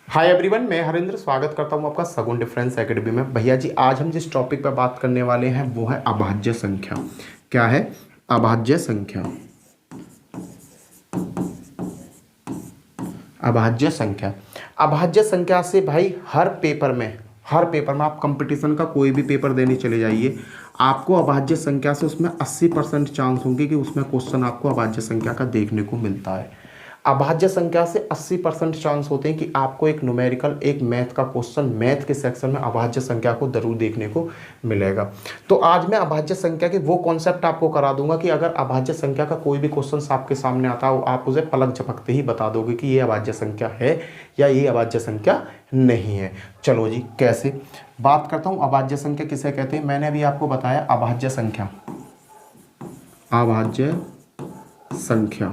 Hi everyone, मैं हरिंद्र स्वागत करता हूं आपका सगुन डिफरेंस एकेडमी में। भैया जी, आज हम जिस टॉपिक पर बात करने वाले हैं वो है अभाज्य संख्या। क्या है? अभाज्य संख्या। अभाज्य संख्या। अभाज्य संख्या से भाई हर पेपर में आप कंपटीशन का कोई भी पेपर देने चले जाइए, आपको अभाज्य संख्या से उसमें 80% चांस होंगे कि उसमें क्वेश्चन आपको अभाज्य संख्या का देखने को मिलता है। अभाज्य संख्या से 80% चांस होते हैं कि आपको एक न्यूमेरिकल, एक मैथ का क्वेश्चन मैथ के सेक्शन में अभाज्य संख्या को जरूर देखने को मिलेगा। तो आज मैं अभाज्य संख्या के वो कॉन्सेप्ट आपको करा दूंगा कि अगर अभाज्य संख्या का कोई भी क्वेश्चन आपके सामने आता हो, आप उसे पलक झपकते ही बता दोगे कि ये अभाज्य संख्या है या ये अभाज्य संख्या नहीं है। चलो जी, कैसे बात करता हूँ। अभाज्य संख्या किसे कहते हैं? मैंने अभी आपको बताया अभाज्य संख्या। अभाज्य संख्या,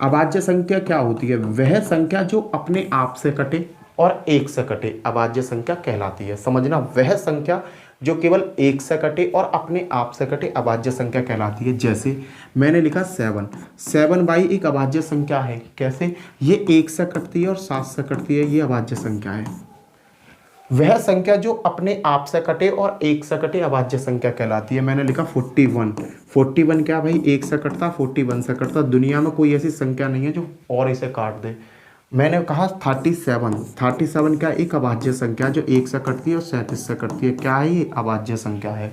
अभाज्य संख्या क्या होती है? वह संख्या जो अपने आप से कटे और एक से कटे अभाज्य संख्या कहलाती है। समझना, वह संख्या जो केवल एक से कटे और अपने आप से कटे अभाज्य संख्या कहलाती है। जैसे मैंने लिखा 7 बाई एक अभाज्य संख्या है। कैसे? ये एक से कटती है और 7 से कटती है, ये अभाज्य संख्या है। वह संख्या जो अपने आप से कटे और एक से कटे अभाज्य संख्या कहलाती है। मैंने लिखा 41 क्या भाई? एक से कटता, 41 से कटता। दुनिया में कोई ऐसी संख्या नहीं है जो और इसे काट दे। मैंने कहा 37 क्या? एक अभाज्य संख्या जो एक से कटती है और 37 से कटती है। क्या है ये? अभाज्य संख्या है।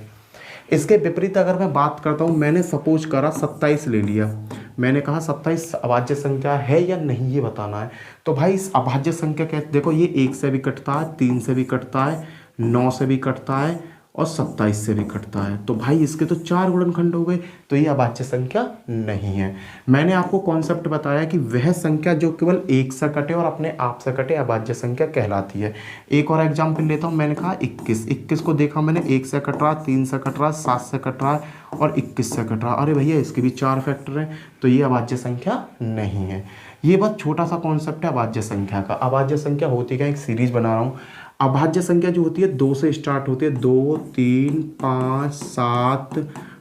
इसके विपरीत अगर मैं बात करता हूँ, मैंने सपोज करा 27 ले लिया। मैंने कहा 27 अभाज्य संख्या है या नहीं, ये बताना है। तो भाई इस अभाज्य संख्या के देखो, ये 1 से भी कटता है, 3 से भी कटता है, 9 से भी कटता है और 27 से भी कटता है। तो भाई इसके तो 4 गुणनखंड हो गए, तो ये अभाज्य संख्या नहीं है। मैंने आपको कॉन्सेप्ट बताया कि वह संख्या जो केवल एक से कटे और अपने आप से कटे अभाज्य संख्या कहलाती है। एक और एग्जाम्पल लेता हूँ। मैंने कहा 21 को देखा मैंने, 1 से कट रहा, 3 से कट रहा, 7 से कट रहा है और 21 से कट रहा। अरे भैया, इसके भी 4 फैक्टर हैं, तो ये अभाज्य संख्या नहीं है। ये बहुत छोटा सा कॉन्सेप्ट है अभाज्य संख्या का। अभाज्य संख्या होती क्या? एक सीरीज बना रहा हूँ। अभाज्य संख्या जो होती है 2 से स्टार्ट होती है। 2, 3, 5, 7,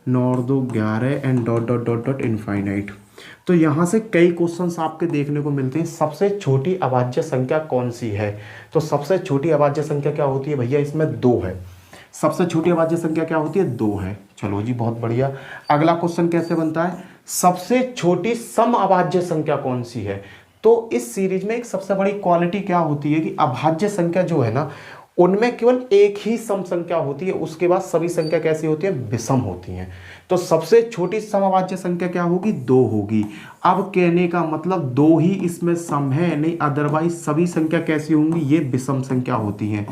9, 2, 11 and dot dot dot dot infinite. तो यहाँ से कई क्वेश्चंस आपके देखने को मिलते हैं। सबसे छोटी अभाज्य संख्या कौन सी है? तो सबसे छोटी अभाज्य संख्या क्या होती है भैया? इसमें 2 है। सबसे छोटी अभाज्य संख्या क्या होती है? 2 है। चलो जी, बहुत बढ़िया। अगला क्वेश्चन कैसे बनता है? सबसे छोटी सम अभाज्य संख्या कौन सी है? तो इस सीरीज में एक सबसे बड़ी क्वालिटी क्या होती है कि अभाज्य संख्या जो है ना, उनमें केवल एक ही सम संख्या होती है। उसके बाद सभी संख्या कैसी होती है? विषम होती हैं। तो सबसे छोटी समअभाज्य संख्या क्या होगी? 2 होगी। अब कहने का मतलब 2 ही इसमें सम है, नहीं अदरवाइज सभी संख्या कैसी होंगी? ये विषम संख्या होती हैं।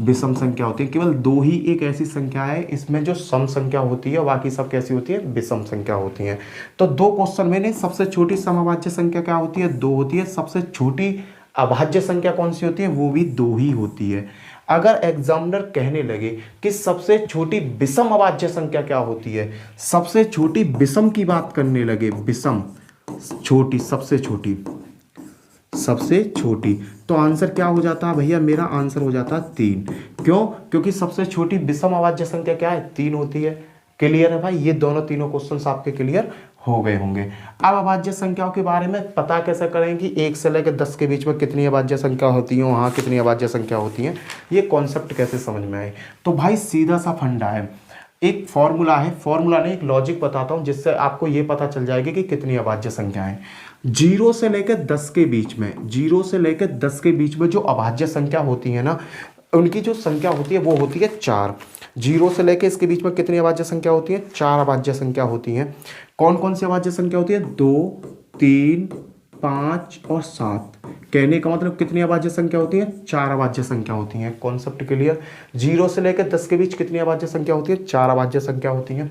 विषम संख्या होती है। केवल 2 ही एक ऐसी संख्या है इसमें जो सम संख्या होती है, बाकी सब कैसी होती है? विषम संख्या होती हैं। तो 2 क्वेश्चन मैंने, सबसे छोटी समअभाज्य संख्या क्या होती है? 2 होती है। सबसे छोटी अभाज्य संख्या कौन सी होती है? वो भी 2 ही होती है। अगर एग्जामिनर कहने लगे कि सबसे छोटी विषम अभाज्य संख्या क्या होती है, सबसे छोटी विषम की बात करने लगे, विषम छोटी, सबसे छोटी, तो आंसर क्या हो जाता है भैया? मेरा आंसर हो जाता है 3। क्यों? क्योंकि सबसे छोटी विषम अभाज्य संख्या क्या है? 3 होती है। क्लियर है भाई? ये तीनों क्वेश्चंस आपके क्लियर हो गए होंगे। अब अभाज्य संख्याओं के बारे में पता कैसे करें कि 1 से लेकर 10 के बीच में कितनी अभाज्य संख्या होती है, वहाँ कितनी अभाज्य संख्या होती है, ये कॉन्सेप्ट कैसे समझ में आए? तो भाई सीधा सा फंडा है, एक फॉर्मूला है, फॉर्मूला नहीं एक लॉजिक बताता हूँ जिससे आपको ये पता चल जाएगी कि कितनी अभाज्य संख्या है। 0 से लेकर 10 के बीच में, 0 से लेकर 10 के बीच में जो अभाज्य संख्या होती है ना, उनकी जो संख्या होती है वो होती है 4। 0 से लेकर इसके बीच में कितनी अभाज्य संख्या होती है? 4 अभाज्य संख्या होती हैं। कौन कौन सी अभाज्य संख्या होती है? 2, 3, 5 और 7। कहने का मतलब कितनी अभाज्य संख्या होती है? 4 अभाज्य संख्या होती हैं। Concept clear? 0 से लेकर 10 के बीच कितनी अभाज्य संख्या होती है? 4 अभाज्य संख्या होती हैं।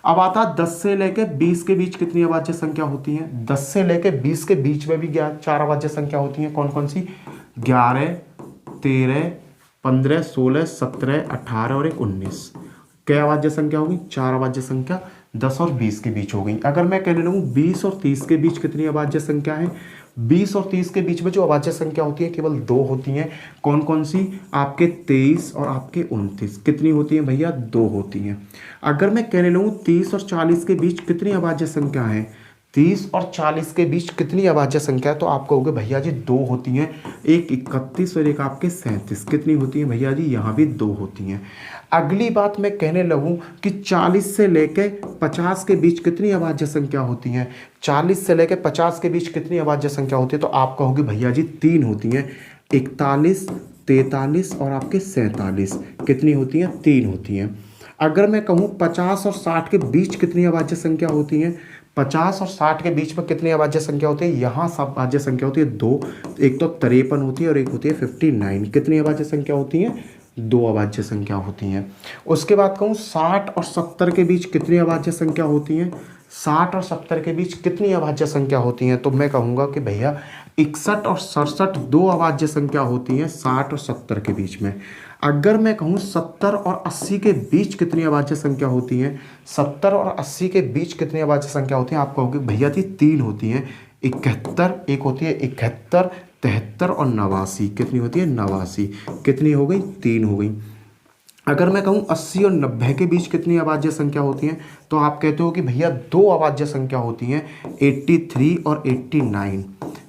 अब आता 10 से लेकर 20 के बीच कितनी अभाज्य संख्या होती है? 10 से लेकर 20 के बीच में भी 4 अभाज्य संख्या होती हैं। कौन कौन सी? 11, 13, 15, 16, 17, 18 और 19। क्या अभाज्य संख्या होगी? 4 अभाज्य संख्या 10 और 20 के बीच हो गई। अगर मैं कहने लगूँ 20 और 30 के बीच कितनी अभाज्य संख्या है? 20 और 30 के बीच में जो अभाज्य संख्या होती है केवल 2 होती हैं। कौन कौन सी? आपके 23 और आपके 29। कितनी होती हैं भैया? 2 होती हैं। अगर मैं कहने लगूँ 30 और 40 के बीच कितनी अभाज्य संख्या है? 30 और 40 के बीच कितनी अभाज्य संख्या है? तो आप कहोगे भैया जी दो होती हैं, एक 31 और एक आपके 37। कितनी होती है भैया जी? यहाँ भी दो होती हैं। अगली बात मैं कहने लगूं कि 40 से लेके 50 के बीच कितनी अभाज्य संख्या होती हैं? 40 से लेके 50 के बीच कितनी अभाज्य संख्या होती है? तो आप कहोगे भैया जी तीन होती हैं, 41, 43 और आपके 47। कितनी होती हैं? तीन होती हैं। अगर मैं कहूँ 50 और 60 के बीच कितनी अभाज्य संख्या होती हैं? 50 और 60 के बीच में कितनी अभाज्य संख्या होती है? यहाँ सब अभाज्य संख्या होती है दो, एक तो 53 होती है और एक होती है 59। कितनी अभाज्य संख्या होती है? दो अभाज्य संख्या होती हैं। उसके बाद कहूँ 60 और 70 के बीच कितनी अभाज्य संख्या होती हैं? 60 और 70 के बीच कितनी अभाज्य संख्या होती हैं? तो मैं कहूँगा कि भैया 61 और 67 दो अभाज्य संख्या होती हैं 60 और 70 के बीच में। अगर मैं कहूँ 70 और 80 के बीच कितनी अभाज्य संख्या होती हैं? 70 और 80 के बीच कितनी अभाज्य संख्या होती हैं? आप कहोगे भैया जी तीन होती हैं, 71, एक होती है 71, 73 और 89। कितनी होती है? 89। कितनी हो गई? तीन हो गई। अगर मैं कहूँ 80 और 90 के बीच कितनी अभाज्य संख्या होती हैं? तो आप कहते हो कि भैया दो अभाज्य संख्या होती हैं, 83 और 89।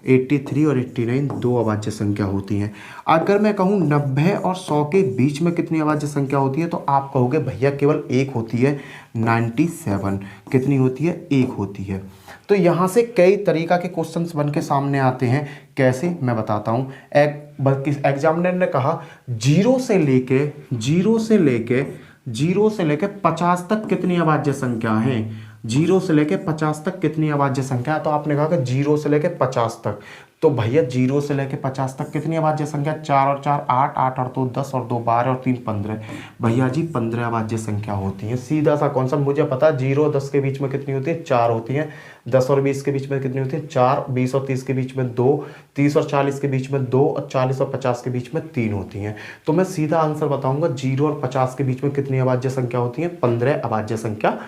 83 और 89 दो अभाज्य संख्या होती हैं। अगर मैं कहूँ 90 और 100 के बीच में कितनी अभाज्य संख्या होती है? तो आप कहोगे भैया केवल एक होती है, 97। कितनी होती है? एक होती है। तो यहाँ से कई तरीका के क्वेश्चंस बन के सामने आते हैं। कैसे? मैं बताता हूँ। बल्कि एग्जामिनर ने कहा जीरो से लेके 50 तक कितनी अभाज्य संख्या है? जीरो से लेके 50 तक कितनी अभाज्य संख्या है? तो आपने कहा कि जीरो से लेके 50 तक। तो भैया जीरो से लेके 50 तक कितनी अभाज्य संख्या? 4 और 4 8, 8 और 2 10 और 2 12 और 3 15। भैया जी 15 अभाज्य संख्या होती है। सीधा सा कॉन्सेप्ट मुझे पता है। 0 और 10 के बीच में कितनी होती है? 4 होती है। 10 और 20 के बीच में कितनी होती है? 4। 20 और 30 के बीच में 2। 30 और 40 के बीच में 2 और 40 और 50 के बीच में 3 होती हैं। तो मैं सीधा आंसर बताऊंगा, 0 और 50 के बीच में कितनी अभाज्य संख्या होती है? 15 अभाज्य संख्या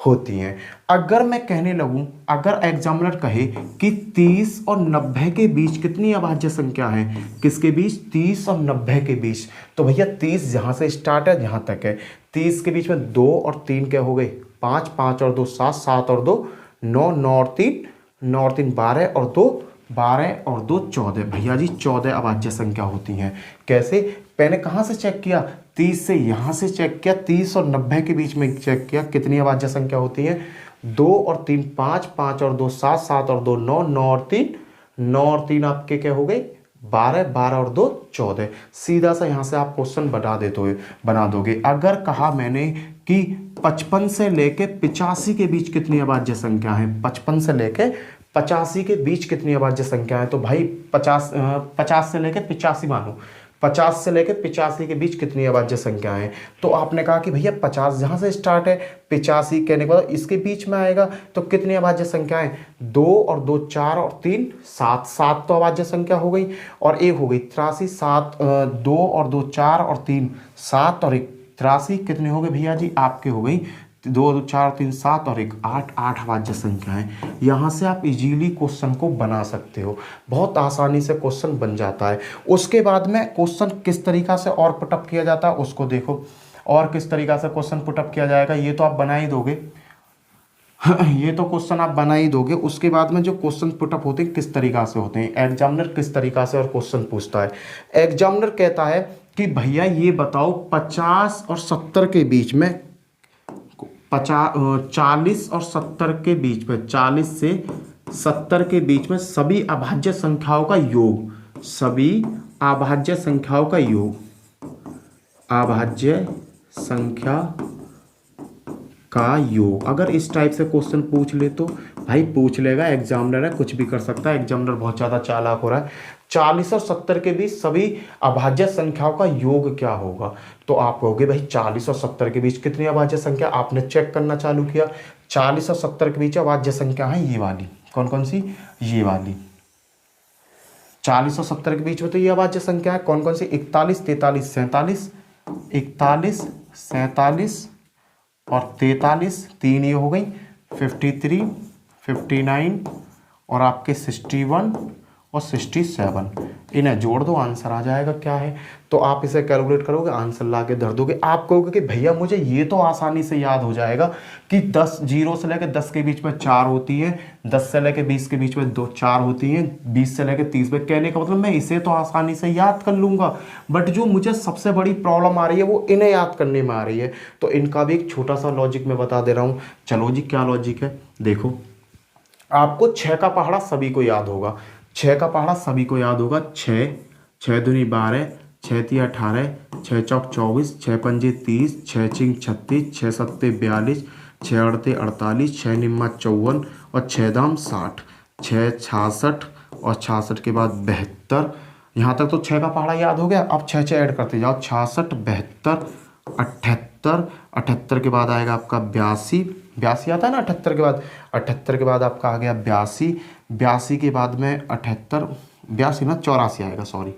होती हैं। अगर मैं कहने लगूं, अगर एग्जामिनर कहे कि 30 और 90 के बीच कितनी अभाज्य संख्या है? किसके बीच? 30 और 90 के बीच। तो भैया 30 जहां से स्टार्ट है जहां तक है। 30 के बीच में 2 और 3 क्या हो गए? 5, 5 और 2 7, 7 और 2 9, 9 और 3 9 और 3 12 और 2 12 और 2 14। भैया जी 14 अभाज्य संख्या होती हैं। कैसे? मैंने कहाँ से चेक किया? 30 से यहाँ से चेक किया, 30 और 90 के बीच में चेक किया कितनी अभाज्य संख्या होती है? 2 और 3 5, 5 और 2 7, 7 और 2 9, 9 और 3 9 और 3 आपके क्या हो गए? 12, 12 और 2 14। सीधा सा यहाँ से आप क्वेश्चन बना दोगे। अगर कहा मैंने कि 55 से लेके 85 के बीच कितनी अभाज्य संख्या है? 55 से लेके 85 के बीच कितनी अभाज्य संख्या है? तो भाई 50 से लेके 85 मानो, 50 से लेके 85 के बीच कितनी अभाज्य संख्या है? तो आपने कहा कि भैया 50 जहां से स्टार्ट है, 85 कहने के बाद इसके बीच में आएगा, तो कितनी अभाज्य संख्या है? 2 और 2 4 और 3 7। 7 तो अभाज्य संख्या हो गई, और एक हो गई 83। 7 2 और 2 4 और 3 7 और 1 83। कितने हो गए भैया जी? आपके हो गई 2 4 3 7 और 1 8। 8 अभाज्य संख्या है। यहाँ से आप इजीली क्वेश्चन को बना सकते हो, बहुत आसानी से क्वेश्चन बन जाता है। उसके बाद में क्वेश्चन किस तरीका से और पुटअप किया जाता है उसको देखो, और किस तरीका से क्वेश्चन पुटअप किया जाएगा ये तो आप बना ही दोगे। ये तो क्वेश्चन आप बना ही दोगे। उसके बाद में जो क्वेश्चन पुटअप होते हैं किस तरीका से होते हैं, एग्जामिनर किस तरीका से और क्वेश्चन पूछता है। एग्जामिनर कहता है कि भैया ये बताओ 50 और 70 के बीच में 40 और 70 के बीच में 40 से 70 के बीच में सभी अभाज्य संख्याओं का योग, सभी अभाज्य संख्याओं का योग, अभाज्य संख्या का योग। अगर इस टाइप से क्वेश्चन पूछ ले तो भाई पूछ लेगा, एग्जामिनर है, कुछ भी कर सकता है। एग्जामिनर बहुत ज़्यादा चालाक हो रहा है। 40 और 70 के बीच सभी अभाज्य संख्याओं का योग क्या होगा? तो आप कहोगे भाई 40 और 70 के बीच कितनी अभाज्य संख्या? आपने चेक करना चालू किया। 40 और 70 के बीच अभाज्य संख्या है ये वाली। कौन कौन सी? ये वाली। 40 और 70 के बीच में तो ये अभाज्य संख्या है। कौन कौन सी? 41 43 47। 41 47 और 43, 3 ये हो गई। 53 59 और आपके 61 और 67, इन्हें जोड़ दो, आंसर आ जाएगा क्या है। तो आप इसे कैलकुलेट करोगे, आंसर ला के धर दोगे। आप कहोगे कि भैया मुझे ये तो आसानी से याद हो जाएगा कि 10 जीरो से लेकर 10 के बीच में 4 होती है, 10 से लेकर 20 के बीच में 4 होती हैं, 20 से लेकर 30 में। कहने का मतलब मैं इसे तो आसानी से याद कर लूंगा, बट जो मुझे सबसे बड़ी प्रॉब्लम आ रही है वो इन्हें याद करने में आ रही है। तो इनका भी एक छोटा सा लॉजिक मैं बता दे रहा हूँ। चलो जी, क्या लॉजिक है देखो। आपको 6 का पहाड़ा सभी को याद होगा, 6 का पहाड़ा सभी को याद होगा। 6, 6 दूनी 12, 6 तिया 18, 6 चौक 24, 6 पंजे 30, 6 चिंग 36, 6 सत्ते 42, 6 अड़ते 48, 6 निम्मा 54 और 6 दाम 60, 6 66 और 66 के बाद 72। यहाँ तक तो 6 का पहाड़ा याद हो गया। अब 6 6 ऐड करते जाओ, 66, 72, 78, 78 के बाद आएगा आपका 82, 82 आता है ना 78 के बाद। 78 के बाद आपका आ गया 82, 82 के बाद में 78, 82 ना 84 आएगा, सॉरी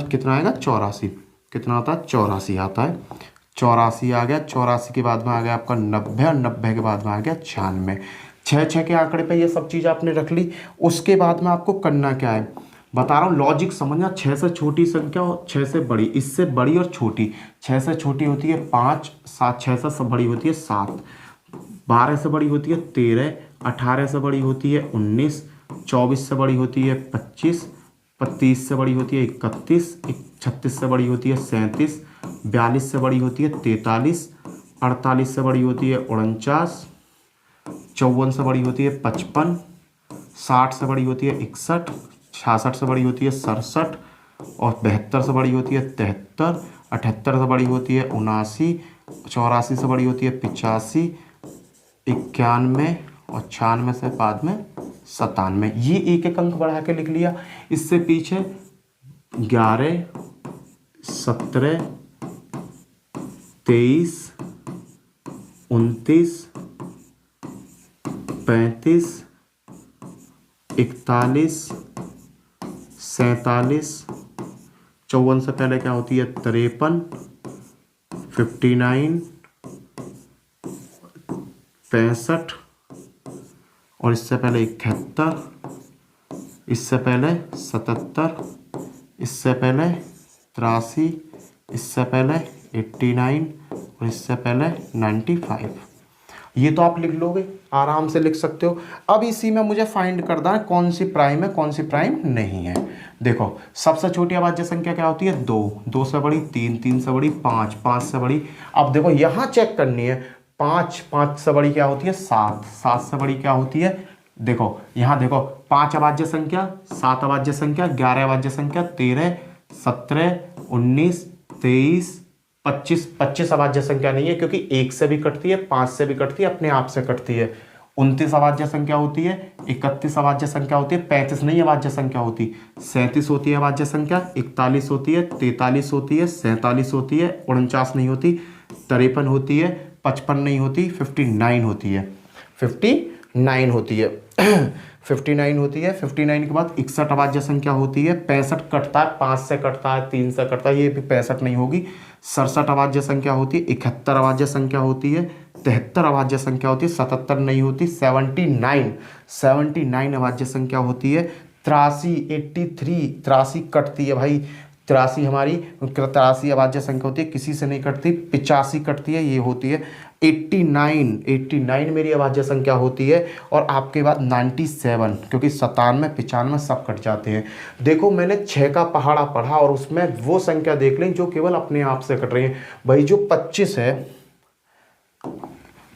कितना आएगा 84, कितना आता है 84 आता है, 84 आ गया। 84 के बाद में आ गया आपका 90 और 90 के बाद में आ गया 96। 6 6 के आंकड़े पे ये सब चीज़ आपने रख ली। उसके बाद में आपको करना क्या है बता रहा हूँ, लॉजिक समझना। 6 से छोटी संख्या और 6 से बड़ी, इससे बड़ी और छोटी। 6 से छोटी होती है 5, 7, 6 से बड़ी होती है 7, 12 से बड़ी होती है 13, 18 से बड़ी होती है 19, 24 से बड़ी होती है 25, 30 से बड़ी होती है 31, 36 से बड़ी होती है 37, 42 से बड़ी होती है 43, 48 से बड़ी होती है 49, 54 से बड़ी होती है 55, 60 से बड़ी होती है 61, 66 से बड़ी होती है 67 और 72 से बड़ी होती है 73, 78 से बड़ी होती है 79, 84 से बड़ी होती है 85, 91 और 96 से बाद में 97। ये एक एक अंक बढ़ा के लिख लिया। इससे पीछे 11, 17, 23, 29, 35, 41, 47, 54 से पहले क्या होती है 53, 59, 65 और इससे पहले 71, इससे पहले 77, इससे पहले 83, इससे पहले 89 और इससे पहले 95। ये तो आप लिख लोगे, आराम से लिख सकते हो। अब इसी में मुझे फाइंड करना है कौन सी प्राइम है कौन सी प्राइम नहीं है। देखो सबसे छोटी अभाज्य संख्या क्या होती है 2, 2 से बड़ी 3, 3 से बड़ी 5, 5 से बड़ी। अब देखो यहाँ चेक करनी है 5, 5 से बड़ी क्या होती है 7, 7 से बड़ी क्या होती है। देखो यहाँ देखो 5 अभाज्य संख्या, 7 अभाज्य संख्या, 11 अभाज्य संख्या, 13, 17, 19, 23, 25, 25 अभाज्य संख्या नहीं है क्योंकि 1 से भी कटती है 5 से भी कटती है अपने आप से कटती है। 29 अभाज्य संख्या होती है, 31 अभाज्य संख्या होती है, 35 नहीं अभाज्य संख्या होती, 37 होती है अभाज्य संख्या, 41 होती है, 43 होती है, 47 होती है, 49 नहीं होती, 53 होती है, 55 नहीं होती, 59 होती है, 59 होती है 59 होती है। 59 के बाद 61 अभाज्य संख्या होती है, 65 कटता है 5 से कटता है 3 से कटता है, ये भी 65 नहीं होगी। 67 अभाज्य संख्या होती है, 71 अभाज्य संख्या होती है, 73 अभाज्य संख्या होती है, 77 नहीं होती, 79 अभाज्य संख्या होती है, 83 83 कटती है भाई, 83 हमारी 83 अभाज्य संख्या होती है, किसी से नहीं कटती। 85 कटती है, ये होती है। 89 मेरी अभाज्य संख्या होती है और आपके बाद 97 क्योंकि 97 95 सब कट जाते हैं। देखो मैंने 6 का पहाड़ा पढ़ा और उसमें वो संख्या देख लें जो केवल अपने आप से कट रही है। भाई जो 25 है,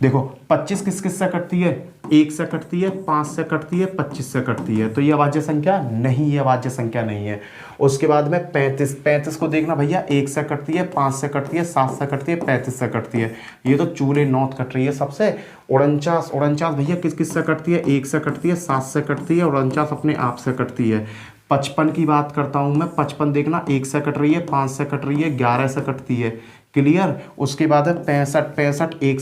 देखो 25 किस किस से कटती है, 1 से कटती है, 5 से कटती है, 25 से कटती है, तो ये अभाज्य संख्या नहीं, ये अभाज्य संख्या नहीं है। उसके बाद में 35 को देखना भैया, 1 से कटती है, 5 से कटती है, 7 से कटती है, 35 से कटती है, ये तो चूले नौत कट रही है सबसे। 49 भैया किस किस से कटती है, 1 से कटती है, 7 से कटती है, 49 अपने आप से कटती है। 55 की बात करता हूँ मैं, 55 देखना 1 से कट रही है, 5 से कट रही है, 11 से कटती है, क्लियर। उसके बाद है 65 1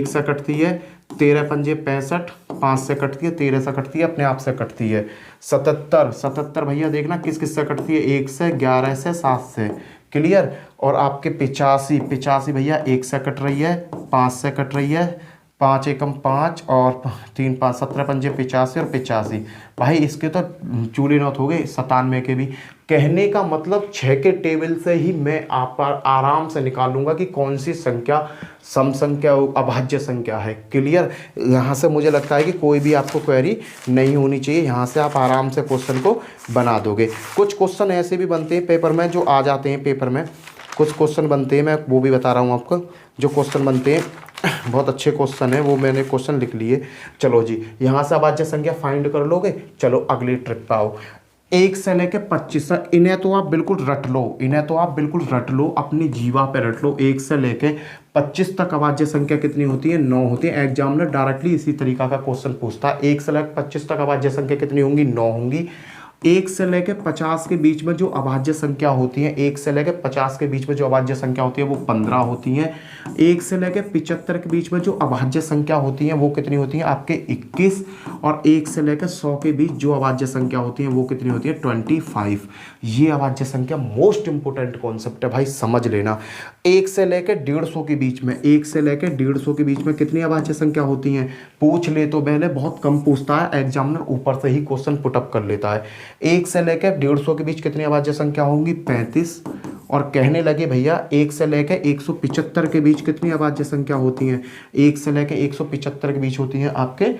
से कटती है, 13 पंजे 65, 5 से कटती है, 13 से कटती है, अपने आप से कटती है। 77 भैया देखना किस किस से कटती है, 1 से, 11 से, 7 से, क्लियर। और आपके 85 भैया 1 से कट रही है, 5 से कट रही है, 5 एकम 5 और 3 5 17 पंजे 85 और 85। भाई इसके तो चूली नौत हो गए 97 के भी। कहने का मतलब 6 के टेबल से ही मैं आप आराम से निकालूंगा कि कौन सी संख्या सम संख्या अभाज्य संख्या है। क्लियर। यहाँ से मुझे लगता है कि कोई भी आपको क्वेरी नहीं होनी चाहिए, यहाँ से आप आराम से क्वेश्चन को बना दोगे। कुछ क्वेश्चन ऐसे भी बनते हैं पेपर में, जो आ जाते हैं पेपर में, कुछ क्वेश्चन बनते हैं, मैं वो भी बता रहा हूँ आपको। जो क्वेश्चन बनते हैं बहुत अच्छे क्वेश्चन है, वो मैंने क्वेश्चन लिख लिए। चलो जी, यहाँ से अभाज्य संख्या फाइंड कर लोगे। चलो अगली ट्रिप पे आओ। 1 से लेके 25 तक, इन्हें तो आप बिल्कुल रट लो, इन्हें तो आप बिल्कुल रट लो, अपनी जीवा पे रट लो। 1 से लेके 25 तक अभाज्य संख्या कितनी होती है? 9 होती है। एग्जामिनर डायरेक्टली इसी तरीका का क्वेश्चन पूछता है। 1 से लेकर 25 तक अभाज्य संख्या कितनी होंगी? 9 होंगी। 1 से लेकर 50 के बीच में जो अभाज्य संख्या होती है, 1 से लेकर 50 के बीच में जो अभाज्य संख्या होती है वो 15 होती है। 1 से लेकर 75 के बीच में जो अभाज्य संख्या होती है वो कितनी होती है? आपके 21। और 1 से लेकर 100 के बीच जो अभाज्य संख्या होती है वो कितनी होती है? 25। ये अभाज्य संख्या मोस्ट इंपोर्टेंट कॉन्सेप्ट है भाई, समझ लेना। 1 से लेकर 150 के बीच में, 1 से लेकर 150 के बीच में कितनी अभाज्य संख्या होती हैं? पूछ ले तो पहले, बहुत कम पूछता है एग्जामिनर, ऊपर से ही क्वेश्चन पुटअप कर लेता है। 1 से लेकर 150 के बीच कितनी अभाज्य संख्या होंगी? 35। और कहने लगे भैया 1 से लेकर 175 के बीच कितनी अभाज्य संख्या होती हैं? 1 से लेकर 175 के बीच होती हैं आपके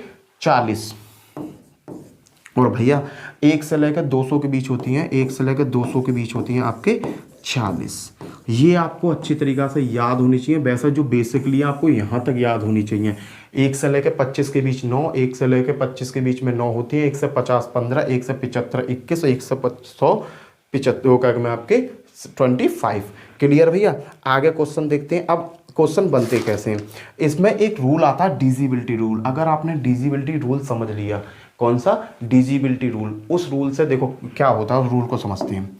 40। और भैया 1 से लेकर 200 के बीच होती हैं, 1 से लेकर 200 के बीच होती हैं आपके 40। ये आपको अच्छी तरीक़ा से याद होनी चाहिए। वैसे जो बेसिकली आपको यहाँ तक याद होनी चाहिए। 1 से लेकर 25 के बीच 9, 1 से लेकर 25 के बीच में 9 होती है। 1 से 50 15, 1 से 75 21, 1 से 175 वो क्या मैं आपके 25। क्लियर भैया। आगे क्वेश्चन देखते हैं। अब क्वेश्चन बनते कैसे हैं, इसमें एक रूल आता है डिजिबिलिटी रूल। अगर आपने डिजिबिलिटी रूल समझ लिया, कौन सा? डिजिबिलिटी रूल। उस रूल से देखो क्या होता है, उस रूल को समझते हैं।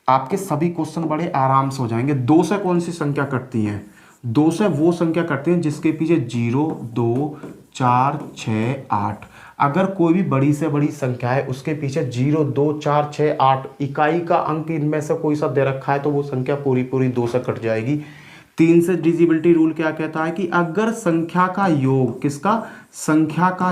आपके सभी क्वेश्चन बड़े आराम से हो जाएंगे। 2 से कौन सी संख्या कटती हैं? 2 से वो संख्या कटती हैं जिसके पीछे 0 2 4 6 8। अगर कोई भी बड़ी से बड़ी संख्या है उसके पीछे 0 2 4 6 8 इकाई का अंक इनमें से कोई सा दे रखा है तो वो संख्या पूरी पूरी 2 से कट जाएगी। 3 से डिजिबिलिटी रूल क्या कहता है कि अगर संख्या का योग, किसका? संख्या का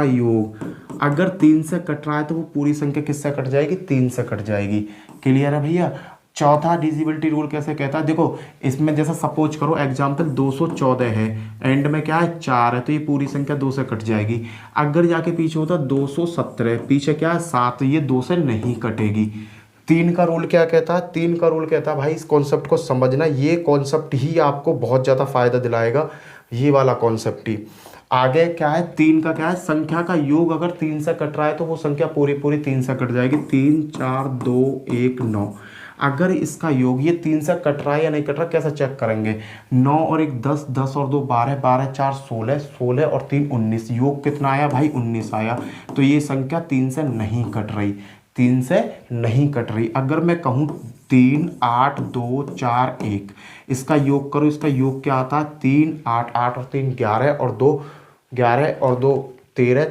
योग अगर 3 से कट रहा है तो वो पूरी संख्या किससे कट जाएगी? 3 से कट जाएगी। क्लियर है भैया। चौथा डिजिबिलिटी रूल कैसे कहता है? देखो इसमें जैसा सपोज करो एग्जाम्पल 214 है, एंड में क्या है? 4 है, तो ये पूरी संख्या 2 से कट जाएगी। अगर जाके पीछे होता 217, पीछे क्या है? 7, ये 2 से नहीं कटेगी। 3 का रूल क्या कहता है? 3 का रूल कहता है भाई, इस कॉन्सेप्ट को समझना, ये कॉन्सेप्ट ही आपको बहुत ज़्यादा फायदा दिलाएगा, ये वाला कॉन्सेप्ट ही। आगे क्या है? 3 का क्या है? संख्या का योग अगर 3 से कट रहा है तो वो संख्या पूरी पूरी 3 से कट जाएगी। 3 4 2 1 9। अगर इसका योग ये 3 से कट रहा है या नहीं कट रहा, कैसे चेक करेंगे? 9 और 1 10, 10 और 2 12, 12 4 16, 16 और 3 19। योग कितना आया भाई? 19 आया। तो ये संख्या 3 से नहीं कट रही, 3 से नहीं कट रही। अगर मैं कहूँ 3 8 2 4 1, इसका योग करो, इसका योग क्या आता है? 3 8, 8 और 3 11 और 2 11 और 2 13,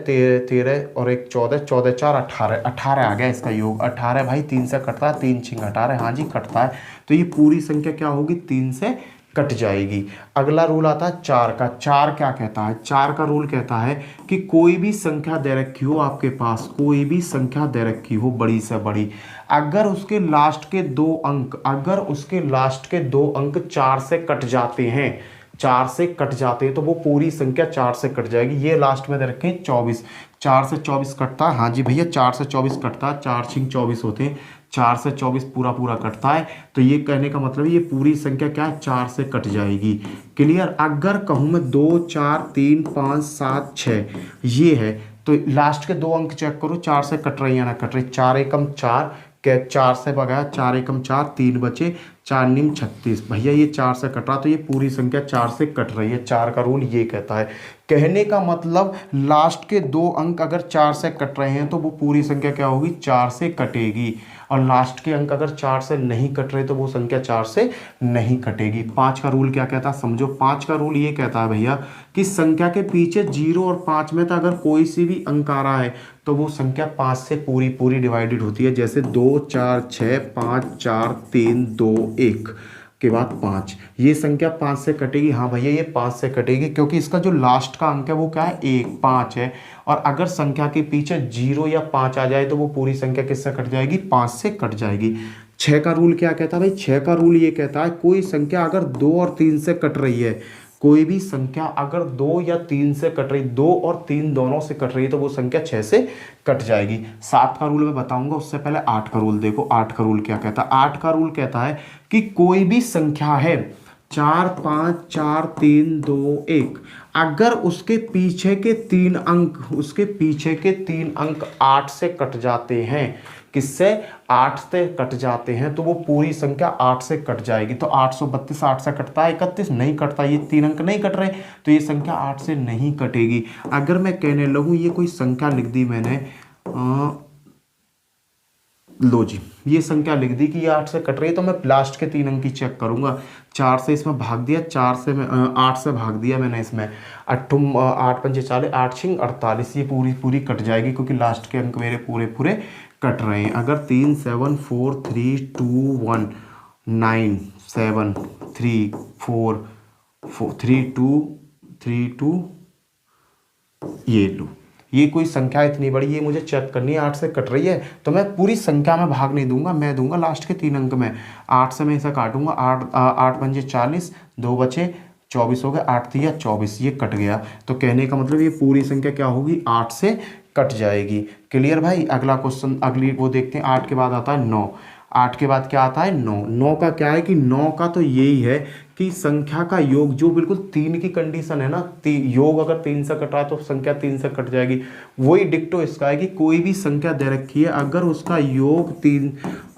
13 और 1 14, 14 4 18, 18 आ गया इसका योग। 18 भाई 3 से कटता है, 3 6 18, हाँ जी कटता है। तो ये पूरी संख्या क्या होगी? 3 से कट जाएगी। अगला रूल आता है 4 का। 4 क्या कहता है? 4 का रूल कहता है कि कोई भी संख्या दे रखी हो आपके पास, कोई भी संख्या दे रखी हो बड़ी से बड़ी, अगर उसके लास्ट के 2 अंक, अगर उसके लास्ट के 2 अंक 4 से कट जाते हैं, 4 से कट जाते हैं तो वो पूरी संख्या 4 से कट जाएगी। ये लास्ट में दे रखे हैं 24, 4 से 24 कटता है, हाँ जी भैया 4 से 24 कटता है, 4 6 24 होते हैं, 4 से 24 पूरा पूरा कटता है। तो ये कहने का मतलब ये पूरी संख्या क्या है? 4 से कट जाएगी। क्लियर। अगर कहूँ मैं 2 4 3 5 7 6 ये है, तो लास्ट के 2 अंक चेक करो 4 से कट रही है ना कट रही? 4 एकम 4, क्या 4 से भगाया, 4 एकम 4, 3 बचे, 4 निम 36। भैया ये 4 से कट रहा तो ये पूरी संख्या 4 से कट रही है। 4 का रूल ये कहता है। कहने का मतलब लास्ट के 2 अंक अगर 4 से कट रहे हैं तो वो पूरी संख्या क्या होगी? 4 से कटेगी। और लास्ट के अंक अगर 4 से नहीं कट रहे तो वो संख्या 4 से नहीं कटेगी। 5 का रूल क्या कहता है समझो। 5 का रूल ये कहता है भैया कि संख्या के पीछे 0 और 5 में तो अगर कोई सी भी अंक आ रहा है तो वो संख्या 5 से पूरी पूरी डिवाइडेड होती है। जैसे 2 4 6 5 4 3 2 1। के बाद 5, ये संख्या 5 से कटेगी। हाँ भैया ये 5 से कटेगी क्योंकि इसका जो लास्ट का अंक है वो क्या है, 1, 5 है। और अगर संख्या के पीछे 0 या 5 आ जाए तो वो पूरी संख्या किससे कट जाएगी, 5 से कट जाएगी। 6 का रूल क्या कहता है भाई, 6 का रूल ये कहता है कोई संख्या अगर 2 और 3 से कट रही है, कोई भी संख्या अगर 2 या 3 से कट रही, 2 और 3 दोनों से कट रही है तो वो संख्या 6 से कट जाएगी। 7 का रूल मैं बताऊंगा, उससे पहले 8 का रूल देखो। 8 का रूल क्या कहता है, 8 का रूल कहता है कि कोई भी संख्या है 4, 5, 4, 3, 2, 1, अगर उसके पीछे के 3 अंक, उसके पीछे के 3 अंक 8 से कट जाते हैं, किससे, 8 से कट जाते हैं, तो वो पूरी संख्या 8 से कट जाएगी। तो 832 8 से कटता है, 31 नहीं कटता, ये 3 अंक नहीं कट रहे, तो ये संख्या 8 से नहीं कटेगी। अगर मैं कहने लगूँ ये कोई संख्या लिख दी मैंने, लो जी ये संख्या लिख दी कि ये 8 से कट रही है, तो मैं लास्ट के 3 अंक की चेक करूंगा। 4 से इसमें भाग दिया, 4 से मैं 8 से भाग दिया मैंने इसमें, 8 पंजे 40, 8 छिंग 48, ये पूरी पूरी कट जाएगी क्योंकि लास्ट के अंक मेरे पूरे पूरे कट रहे हैं। अगर 3, 7, 4, 3, 2, 1, 9, 7, 3, 4, 3, 2, ये लो, ये कोई संख्या इतनी बड़ी, ये मुझे चेक करनी है 8 से कट रही है, तो मैं पूरी संख्या में भाग नहीं दूंगा, मैं दूंगा लास्ट के 3 अंक में। 8 से मैं इसे काटूंगा, 8 पंजे 40, 2 बचे 24 हो गए, 8 3 24, ये कट गया। तो कहने का मतलब ये पूरी संख्या क्या होगी, 8 से कट जाएगी। क्लियर भाई। अगला क्वेश्चन, अगली वो देखते हैं। 8 के बाद आता है 9, 8 के बाद क्या आता है 9। 9 का क्या है कि 9 का तो यही है कि संख्या का योग जो बिल्कुल 3 की कंडीशन है ना, योग अगर 3 से कट रहा है तो संख्या 3 से कट जाएगी। वही डिक्टो इसका है कि कोई भी संख्या दे रखी है, अगर उसका योग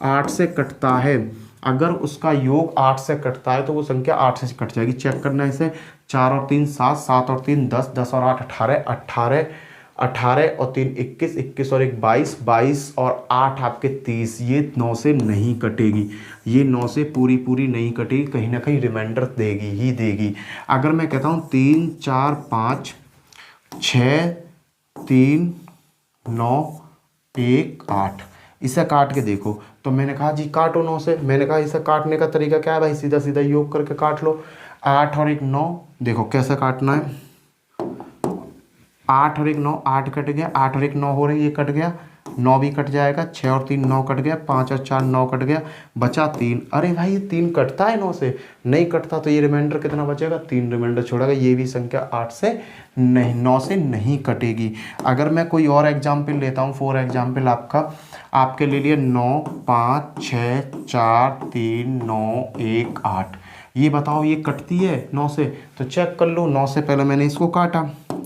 8 से कटता है, अगर उसका योग 8 से कटता है तो वो संख्या 8 से कट जाएगी। चेक करना है इसे। 4 और 3 7, 7 और 3 10, 10 और 8 18, 18 और 3 21, 21 और 1 22, 22 और 8 आपके 30, ये 9 से नहीं कटेगी, ये 9 से पूरी पूरी नहीं कटेगी, कहीं ना कहीं रिमाइंडर देगी ही देगी। अगर मैं कहता हूँ 3 4 5 6 3 9 1 8, इसे काट के देखो, तो मैंने कहा जी काटो 9 से। मैंने कहा इसे काटने का तरीका क्या है भाई, सीधा सीधा योग करके काट लो। 8 और 1 9, देखो कैसे काटना है। 8 और 1 9, 8 कट गया, 8 और 1 9 हो रही है, ये कट गया, 9 भी कट जाएगा, 6 और 3 9 कट गया, 5 और 4 9 कट गया, बचा 3। अरे भाई ये 3 कटता है 9 से, नहीं कटता, तो ये रिमाइंडर कितना बचेगा, 3 रिमाइंडर छोड़ेगा, ये भी संख्या 8 से नहीं, 9 से नहीं कटेगी। अगर मैं कोई और एग्जाम्पल लेता हूँ, फॉर एग्जाम्पल आपके ले लिए 9 5 6 4 3 9 1 8, ये बताओ ये कटती है 9 से, तो चेक कर लो। 9 से पहले मैंने इसको काटा,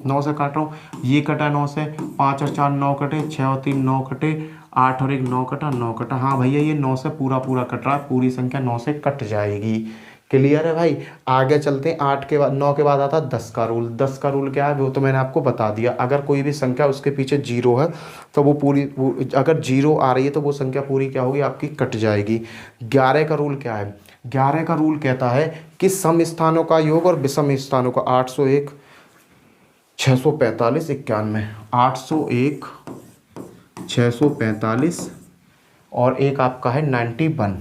9 से काट रहा हूँ, ये कटा 9 से, 5 और 4 9 कटे, 6 और 3 9 कटे, 8 और 1 9 कटा, 9 कटा। हाँ भैया ये 9 से पूरा पूरा कट रहा है, पूरी संख्या 9 से कट जाएगी। क्लियर है भाई। आगे चलते हैं। 8 के बाद 9 के बाद आता है 10 का रूल। 10 का रूल क्या है वो तो मैंने आपको बता दिया। अगर कोई भी संख्या उसके पीछे 0 है तो वो पूरी, अगर 0 आ रही है तो वो संख्या पूरी क्या होगी आपकी, कट जाएगी। 11 का रूल क्या है, 11 का रूल कहता है कि सम स्थानों का योग और विषम स्थानों का, 801 645 91, 801 645 और एक आपका है 91।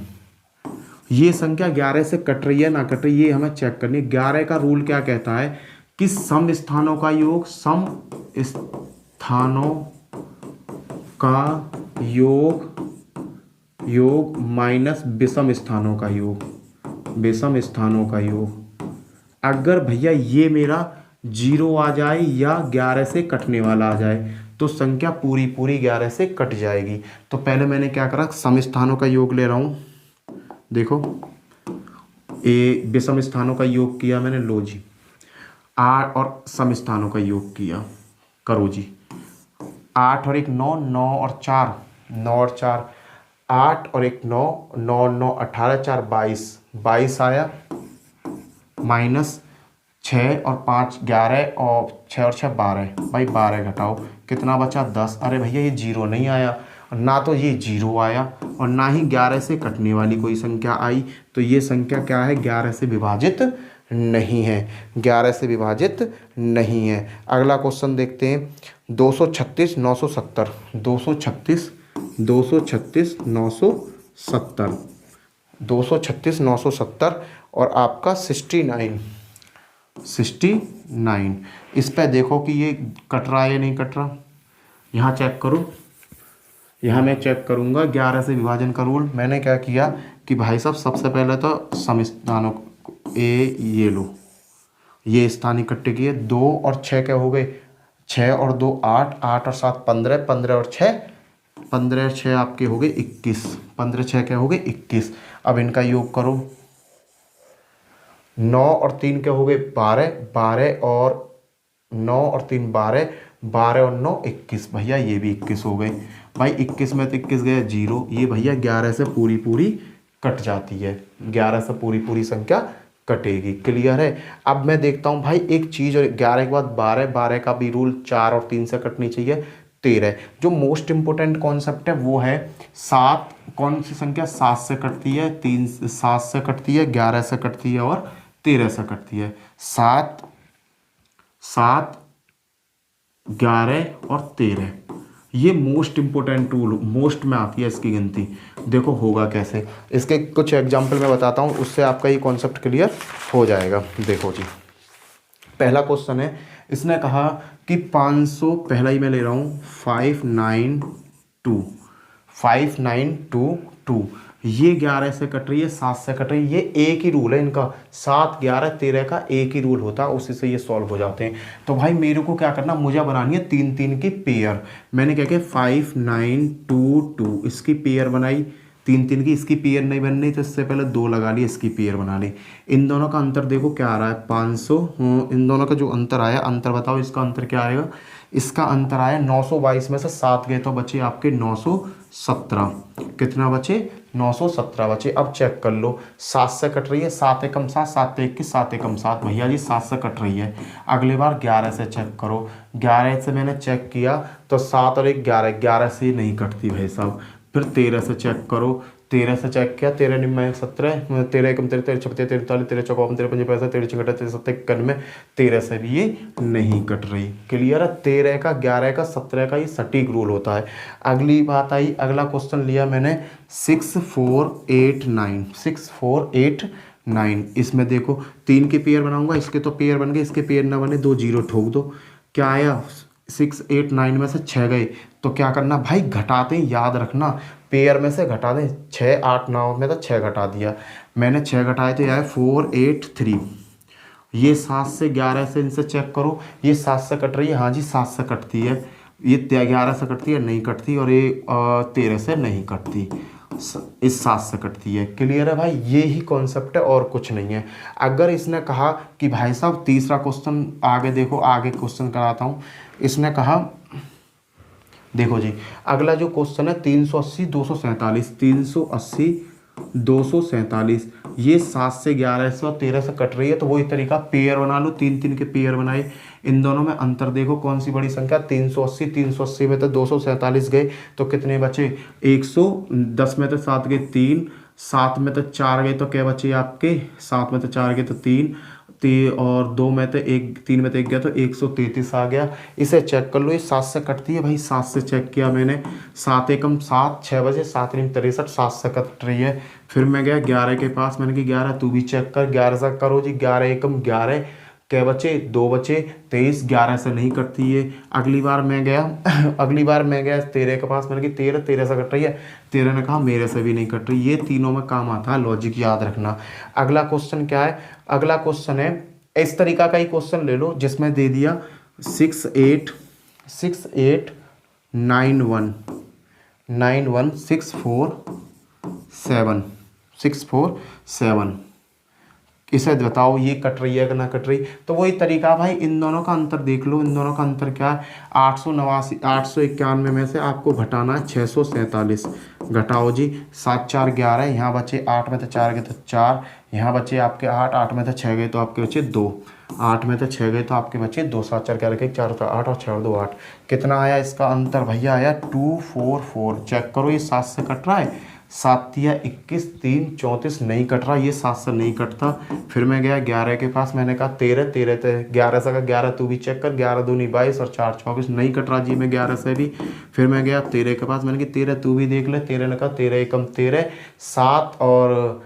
ये संख्या 11 से कट रही है ना कट रही है, ये हमें चेक करनी है। 11 का रूल क्या कहता है कि सम स्थानों का योग, सम स्थानों का योग माइनस विषम स्थानों का योग, विषम स्थानों का योग। अगर भैया ये मेरा 0 आ जाए या 11 से कटने वाला आ जाए तो संख्या पूरी पूरी 11 से कट जाएगी। तो पहले मैंने क्या करा, सम स्थानों का योग ले रहा हूँ, देखो ए विषम स्थानों का योग किया मैंने, लो जी 8 और सम स्थानों का योग किया, करो जी। 8 और 1 9, 9 और 4 9 और 4, 8 और 1 9, 9 9 18 4 22, 22 आया, माइनस 6 और 5 11 और 6 और 6 12, भाई 12 घटाओ कितना बचा 10। अरे भैया ये 0 नहीं आया, ना तो ये 0 आया और ना ही 11 से कटने वाली कोई संख्या आई, तो ये संख्या क्या है, 11 से विभाजित नहीं है, 11 से विभाजित नहीं है। अगला क्वेश्चन देखते हैं। 236 970, 236 970, 236, 970 और आपका 69। इस पे देखो कि ये कट रहा है या नहीं कट रहा, यहाँ चेक करो। यहाँ मैं चेक करूँगा 11 से विभाजन का रूल। मैंने क्या किया कि भाई साहब सबसे पहले तो सम स्थानों ये लो, ये स्थान इकट्ठे किए। 2 और 6 क्या हो गए, 6 और 2 8, 8 और 7 15, 15 और 6 15 और 6 आपके हो गए 21, 15 6 क्या हो गए 21। अब इनका योग करो, 9 और 3 क्या हो गए 12, 12 और 9 और 3 12, 12 और 9 21। भैया ये भी 21 हो गए। भाई 21 में तो 21 गया 0, ये भैया 11 से पूरी पूरी कट जाती है, 11 से पूरी पूरी संख्या कटेगी। क्लियर है। अब मैं देखता हूँ भाई एक चीज़, और 11 के बाद 12, 12 का भी रूल 4 और 3 से कटनी चाहिए 13। जो मोस्ट इंपोर्टेंट कॉन्सेप्ट है वो है 7। कौन सी संख्या 7 से कटती है, 3 7 से कटती है, 11 से कटती है और 13 से कटती है। 7 7 11 और 13, ये मोस्ट इंपोर्टेंट टूल, मोस्ट में आती है इसकी गिनती। देखो होगा कैसे, इसके कुछ एग्जाम्पल मैं बताता हूँ, उससे आपका ये कॉन्सेप्ट क्लियर हो जाएगा। देखो जी, पहला क्वेश्चन है, इसने कहा कि 500, पहला ही मैं ले रहा हूँ 5922, ये 11 से कट रही है, 7 से कट रही है। ये एक ही रूल है इनका, 7 11 13 का एक ही रूल होता है, उसी से ये सॉल्व हो जाते हैं। तो भाई मेरे को क्या करना, मुझे बनानी है 3 3 की पेयर। मैंने क्या किया 5922 इसकी पेयर बनाई, 3 3 की। इसकी पेयर नहीं बननी तो इससे पहले 2 लगा ली, इसकी पेयर बना ली। इन दोनों का अंतर देखो क्या आ रहा है 500, इन दोनों का जो अंतर आया, अंतर बताओ इसका अंतर क्या आएगा। इसका अंतर आया 922 में से 7 गए तो बचे आपके 917। कितना बचे 917 बचे। अब चेक कर लो, 7 से कट रही है, 7 एकम 7, 7 21, 7 एकम 7, भैया जी 7 से कट रही है। अगली बार 11 से चेक करो, 11 से मैंने चेक किया तो 7 और 1 11, 11 से नहीं कटती भाई साहब। फिर 13 से चेक करो, 13 से चेक किया, 13 निम्न 17, 13 एकम 13, 13 छपते 43, 13 चौका 13 पंजे 65, 13 छिकटा 13 सत्ते 91, 13 से भी ये नहीं कट रही। क्लियर है। 13 का 11 का 17 का ये सटीक रूल होता है। अगली बात आई, अगला क्वेश्चन लिया मैंने 6489। इसमें देखो 3 के पेयर बनाऊंगा, इसके तो पेयर बन गए, इसके पेयर ना बने 2 जीरो ठोक दो। क्या आया 6 8 9 में से 6 गए तो क्या करना भाई, घटाते हैं, याद रखना पेयर में से घटा दें। 6 8 9 में तो 6 घटा दिया मैंने, 6 घटाए तो आया 4 8 3। ये 7 से 11 से इनसे चेक करो, ये 7 से कट रही है, हाँ जी 7 से कटती है। ये 11 से कटती है, नहीं कटती। और ये 13 से नहीं कटती, इस 7 से कटती है। क्लियर है भाई, ये ही कॉन्सेप्ट है और कुछ नहीं है। अगर इसने कहा कि भाई साहब तीसरा क्वेश्चन आगे देखो, आगे क्वेश्चन कराता हूँ। इसने कहा देखो जी, अगला जो क्वेश्चन है 380 247, 380 247, ये 7 से 11 से और 13 से कट रही है। तो वही तरीका, पेयर बना लो, 3 3 के पेयर बनाए। इन दोनों में अंतर देखो, कौन सी बड़ी संख्या, 380 में तो 247 गए तो कितने बचे 110 में तो 7 गए 3, 7 में तो 4 गए तो क्या बचे आपके, 7 में तो 4 गए तो 3, और 2 में तो 1, 3 में तो 1 गया तो 133 आ गया। इसे चेक कर लो, ये 7 से कटती है भाई, 7 से चेक किया मैंने, 7 एकम 7, 6 बजे 7 × 63, 7 से कट रही है। फिर मैं गया 11 के पास, मैंने कहा 11 तू भी चेक कर, 11 से करो जी, 11 एकम 11, क्या बचे 2 बचे 23, 11 से नहीं कटती है। अगली बार मैं गया 13 के पास, मैंने कहा 13 से कट रही है, 13 ने कहा मेरे से भी नहीं कट रही। ये तीनों में काम आता है लॉजिक, याद रखना। अगला क्वेश्चन क्या है, अगला क्वेश्चन है इस तरीका का ही क्वेश्चन ले लो, जिसमें दे दिया 6891647। इसे बताओ ये कट रही है कि ना कट रही। तो वही तरीका भाई, इन दोनों का अंतर देख लो, इन दोनों का अंतर क्या है, 891 में से आपको घटाना है 647। घटाओ जी, 7 4 11, यहाँ बचे 8 में तो 4 गए तो 4, यहाँ बचे आपके 8, 8 में तो 6 गए तो आपके बचे 2, 8 में तो 6 गए तो आपके बचे 2, 7 4 11 के 4 8 और 6 2 8। कितना आया इसका अंतर भैया, आया 244। चेक करो, ये 7 से कट रहा है, 7 तिया 21, 3 34 नहीं कट रहा, ये 7 से नहीं कटता। फिर मैं गया 11 के पास, मैंने कहा 13 13 थे 11 से का 11 तू भी चेक कर, 11 दूनी 22 और 4 24, नहीं कट रहा जी मैं 11 से भी। फिर मैं गया 13 के पास, मैंने कहा 13 तू भी देख ले, 13 ने कहा 13 एकम 13, 7 और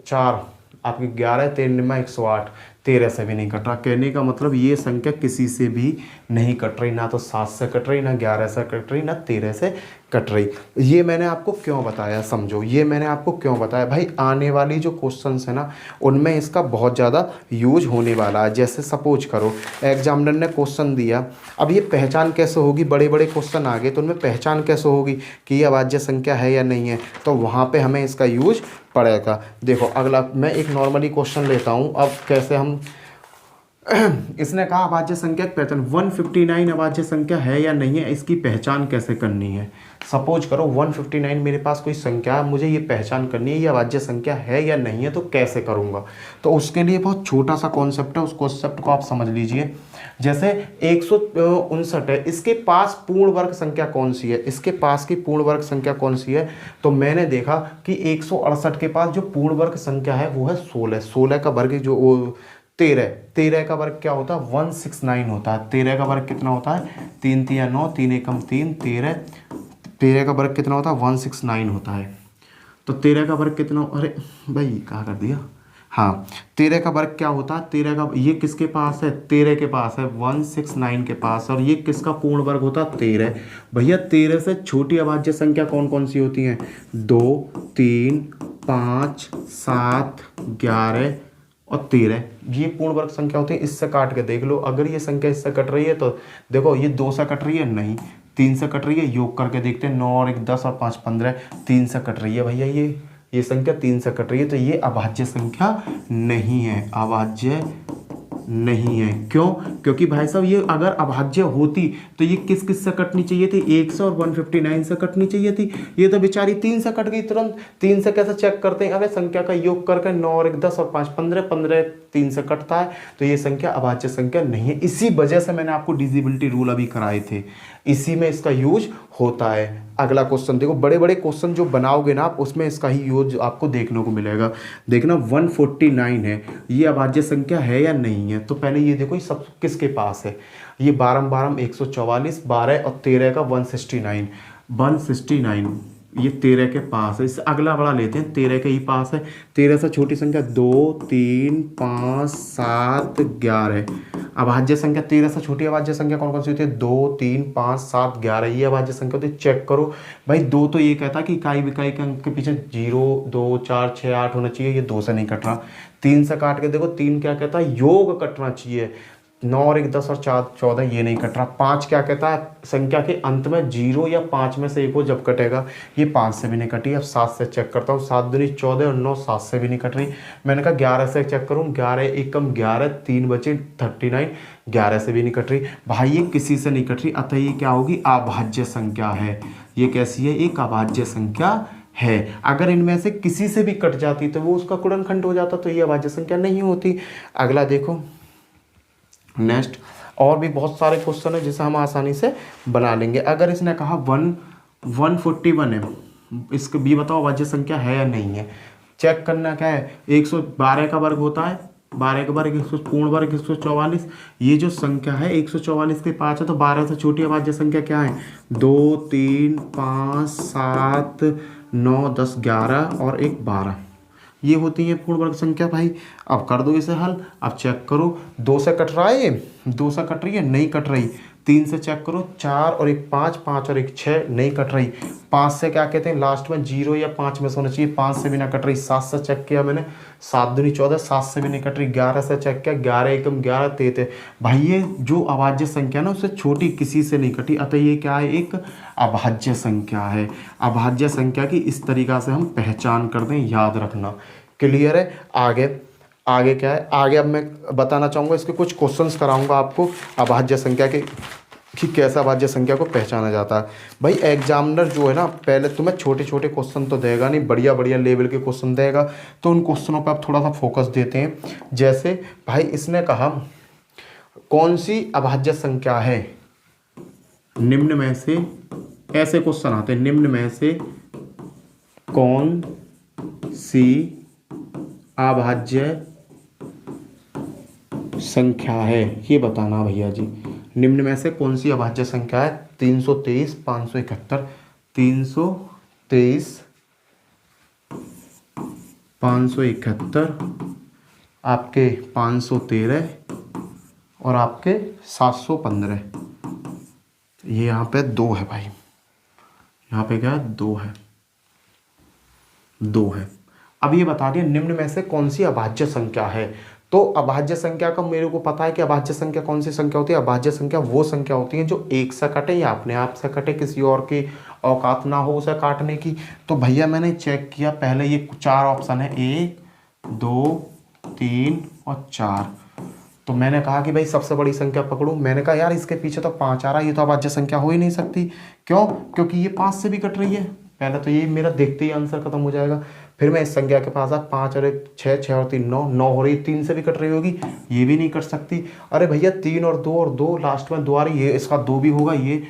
4 आपकी 11, 13 निम्मा 108, 13 से भी नहीं कट रहा। कहने का मतलब ये संख्या किसी से भी नहीं कट रही, ना तो 7 से कट रही, ना 11 से कट रही, ना 13 से कट रही। ये मैंने आपको क्यों बताया, समझो ये मैंने आपको क्यों बताया भाई, आने वाली जो क्वेश्चंस है ना उनमें इसका बहुत ज़्यादा यूज होने वाला है। जैसे सपोज करो एग्जामिनर ने क्वेश्चन दिया, अब ये पहचान कैसे होगी, बड़े बड़े क्वेश्चन आ गए तो उनमें पहचान कैसे होगी कि ये अभाज्य संख्या है या नहीं है, तो वहाँ पर हमें इसका यूज पड़ेगा। देखो अगला मैं एक नॉर्मली क्वेश्चन लेता हूँ, अब कैसे हम इसने कहा अभाज्य संख्या की पहचान 159 अभाज्य संख्या है या नहीं है, इसकी पहचान कैसे करनी है। सपोज करो 159 मेरे पास कोई संख्या है, मुझे ये पहचान करनी है ये अभाज्य संख्या है या नहीं है, तो कैसे करूँगा। तो उसके लिए बहुत छोटा सा कॉन्सेप्ट है, उस कॉन्सेप्ट को आप समझ लीजिए। जैसे 159 है, इसके पास पूर्ण वर्ग संख्या कौन सी है, इसके पास की पूर्ण वर्ग संख्या कौन सी है, तो मैंने देखा कि 168 के पास जो पूर्ण वर्ग संख्या है वो है 16। 16 का वर्ग जो 13 का वर्ग क्या होता है 169 होता है। 13 का वर्ग कितना होता है 3 तिया 9, 3 एकम 3, 13 का वर्ग कितना होता है 169 होता है। तो 13 का वर्ग कितना, अरे भाई कहाँ कर दिया, हाँ 13 का वर्ग क्या होता है, 13 का ये किसके पास है 13 के पास है 169 के पास, और ये किसका पूर्ण वर्ग होता है 13। भैया 13 से छोटी अभाज्य संख्या कौन कौन सी होती हैं 2, 3, 5, 7, 11 और 13, ये पूर्ण वर्ग संख्या होती है। इससे काट के देख लो, अगर ये संख्या इससे कट रही है तो देखो ये 2 से कट रही है, नहीं 3 से कट रही है, योग करके देखते हैं 9 और 1 10 और 5 15, 3 से कट रही है भैया, ये संख्या 3 से कट रही है, तो ये अभाज्य संख्या नहीं है, अभाज्य नहीं है। क्यों, क्योंकि भाई साहब ये अगर अभाज्य होती तो ये किस किस से कटनी चाहिए थी 1 से और 159 से कटनी चाहिए थी, ये तो बेचारी 3 से कट गई तुरंत। 3 से कैसे चेक करते हैं, अगर संख्या का योग करके 9 और 1 10 और 5 15, 15 3 से कटता है, तो ये संख्या अभाज्य संख्या नहीं है। इसी वजह से मैंने आपको डिविजिबिलिटी रूल अभी कराए थे, इसी में इसका यूज होता है। अगला क्वेश्चन देखो, बड़े बड़े क्वेश्चन जो बनाओगे ना आप उसमें इसका ही यूज आपको देखने को मिलेगा। देखना 149 है, ये अभाज्य संख्या है या नहीं है, तो पहले ये देखो ये सब किसके पास है, ये 12 12 144, 12 और 13 का 169, 169 ये 13 के पास है। इससे अगला बड़ा लेते हैं, 13 के ही पास है। 13 से छोटी संख्या 2, 3, 5, 7, 11। अभाज्य संख्या 13 से छोटी अभाज्य संख्या कौन कौन सी होती है 2, 3, 5, 7, 11, ये अभाज्य संख्या होती है। चेक करो भाई, 2 तो ये कहता है कि इकाई विकाई के अंक के पीछे 0, 2, 4, 6, 8 होना चाहिए, ये 2 से नहीं कट रहा। 3 से काट के देखो, 3 क्या कहता है योग कटना चाहिए, 9 और 1 10 और 4 14, ये नहीं कट रहा। 5 क्या कहता है संख्या के अंत में 0 या 5 में से एक हो जब कटेगा, ये 5 से भी नहीं कटी। अब 7 से चेक करता हूँ, 7 दूनी 14 और 9 7 से भी नहीं कट रही। मैंने कहा 11 से चेक करूँ, 11 एकम 11, 3 बचे 39, 11 से भी नहीं कट रही भाई, ये किसी से नहीं कट रही, अतः ये क्या होगी अभाज्य संख्या है। ये कैसी है, एक अभाज्य संख्या है। अगर इनमें से किसी से भी कट जाती तो वो उसका गुणनखंड हो जाता, तो ये अभाज्य संख्या नहीं होती। अगला देखो नेक्स्ट, और भी बहुत सारे क्वेश्चन है जिसे हम आसानी से बना लेंगे। अगर इसने कहा 141 है, इसके भी बताओ अभाज्य संख्या है या नहीं है। चेक करना क्या है, 112 का वर्ग होता है, 12 का वर्ग 100 पूर्ण वर्ग 144, ये जो संख्या है 144 के 5 है, तो 12 से छोटी अभाज्य संख्या क्या है 2, 3, 5, 7, 9, 10, 11 और 1 12, ये होती है पूर्ण वर्ग संख्या भाई। अब कर दो इसे हल। अब चेक करो, 2 से कट रहा है, 2 से कट रही है, नहीं कट रही। 3 से चेक करो, 4 और 1 5, 5 और 1 6, नहीं कट रही। 5 से क्या कहते हैं लास्ट में 0 या 5 में से होना चाहिए, 5 से भी ना कट रही। 7 से चेक किया मैंने, 7 दूनी 14, 7 से भी नहीं कट रही। 11 से चेक किया, 11 एकम 11, 33 भाई, ये जो अभाज्य संख्या ना उससे छोटी किसी से नहीं कटी, अतः ये क्या है एक अभाज्य संख्या है। अभाज्य संख्या की इस तरीका से हम पहचान कर दें, याद रखना। क्लियर है। आगे क्या है, आगे अब मैं बताना चाहूँगा, इसके कुछ क्वेश्चंस कराऊंगा आपको अभाज्य संख्या के कि कैसे अभाज्य संख्या को पहचाना जाता है। भाई एग्जामिनर जो है ना पहले तुम्हें छोटे छोटे क्वेश्चन तो देगा नहीं, बढ़िया बढ़िया लेवल के क्वेश्चन देगा, तो उन क्वेश्चनों पर आप थोड़ा सा फोकस देते हैं। जैसे भाई इसने कहा कौन सी अभाज्य संख्या है निम्न में से, ऐसे क्वेश्चन आते हैं, निम्न में से कौन सी अभाज्य संख्या है, ये बताना भैया जी। निम्न में से कौन सी अभाज्य संख्या है? 323, 571, 323, 571, आपके 513 और आपके 715। ये यहाँ पे 2 है भाई, यहाँ पे क्या है? 2 है, 2 है। अब ये बता दिया निम्न में से कौन सी अभाज्य संख्या है। तो अभाज्य संख्या का मेरे को पता है कि अभाज्य संख्या कौन सी संख्या होती है। अभाज्य संख्या वो संख्या होती है जो एक से कटे या अपने आप से कटे, किसी और की औकात ना हो उसे काटने की। तो भैया मैंने चेक किया, पहले ये 4 ऑप्शन है, 1 2 3 और 4। तो मैंने कहा कि भाई सबसे बड़ी संख्या पकड़ूं। मैंने कहा यार इसके पीछे तो 5 आ रहा है, ये तो अभाज्य संख्या हो ही नहीं सकती। क्यों? क्योंकि ये 5 से भी कट रही है। पहले तो ये मेरा देखते ही आंसर खत्म हो जाएगा। फिर मैं इस संख्या के पास आ, 5 और 1 6, 6 और 3 9, 9 हो रही, 3 से भी कट रही होगी, ये भी नहीं कट सकती। अरे भैया 3 और 2 लास्ट में 2 आ रही, ये इसका 2 भी होगा। ये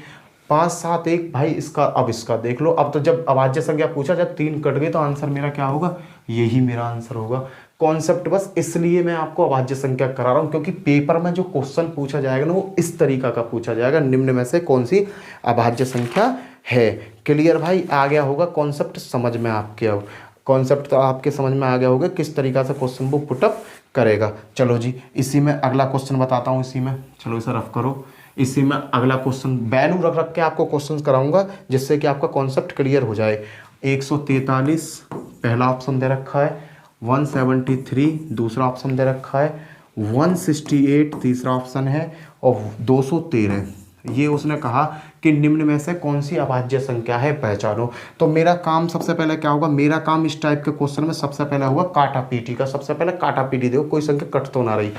5 7 1 भाई इसका, अब इसका देख लो। अब तो जब अभाज्य संख्या पूछा, जब 3 कट गए तो आंसर मेरा क्या होगा? यही मेरा आंसर होगा। कॉन्सेप्ट बस इसलिए मैं आपको अभाज्य संख्या करा रहा हूँ क्योंकि पेपर में जो क्वेश्चन पूछा जाएगा ना वो इस तरीका का पूछा जाएगा, निम्न में से कौन सी अभाज्य संख्या है। क्लियर भाई? आ गया होगा कॉन्सेप्ट समझ में आपके। अब कॉन्सेप्ट तो आपके समझ में आ गया होगा किस तरीका से क्वेश्चन वो पुटअप करेगा। चलो जी, इसी में अगला क्वेश्चन बताता हूँ। इसी में चलो इसे रफ करो। इसी में अगला क्वेश्चन वैल्यू रख रख के आपको क्वेश्चन कराऊंगा जिससे कि आपका कॉन्सेप्ट क्लियर हो जाए। 143 पहला ऑप्शन दे रखा है, 173 दूसरा ऑप्शन दे रखा है, 168 तीसरा ऑप्शन है और 213। ये उसने कहा कि निम्न में से कौन सी अभाज्य संख्या है, पहचानो। तो मेरा काम सबसे पहले क्या होगा? मेरा काम इस टाइप के क्वेश्चन में सबसे पहले होगा काटा पीटी का। सबसे पहले काटा पीटी देखो कोई संख्या कट तो ना रही।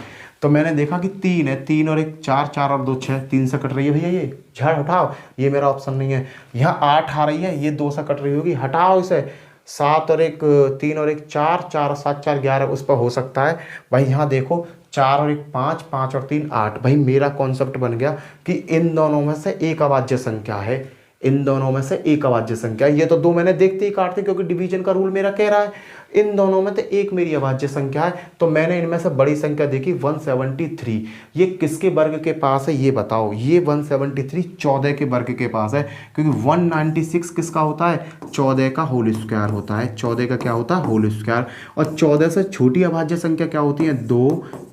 तो मैंने देखा कि 3 है, 3 और 1 4, 4 और 2 6, 3 से कट रही है भैया, ये झाड़ हटाओ, ये मेरा ऑप्शन नहीं है। यहाँ 8 आ रही है, ये 2 से कट रही होगी, हटाओ इसे। 7 और 1 3 और 1 4, 4 और 7 4 11, उस पर हो सकता है भाई। यहाँ देखो 4 और 1 5, 5 और 3 8। भाई मेरा कॉन्सेप्ट बन गया कि इन दोनों में से एक अभाज्य संख्या है, इन दोनों में से एक अभाज्य संख्या। ये तो 2 मैंने देखते ही काटते क्योंकि डिवीजन का रूल मेरा कह रहा है। इन दोनों में तो एक मेरी अभाज्य संख्या है। तो मैंने इनमें से बड़ी संख्या देखी 173। ये किसके वर्ग के पास है ये बताओ? ये 173 14 के वर्ग के पास है क्योंकि 196 किसका होता है? 14 का होल स्क्वायर होता है। 14 का क्या होता है? Whole square. और 14 से छोटी अभाज्य संख्या क्या होती है? 2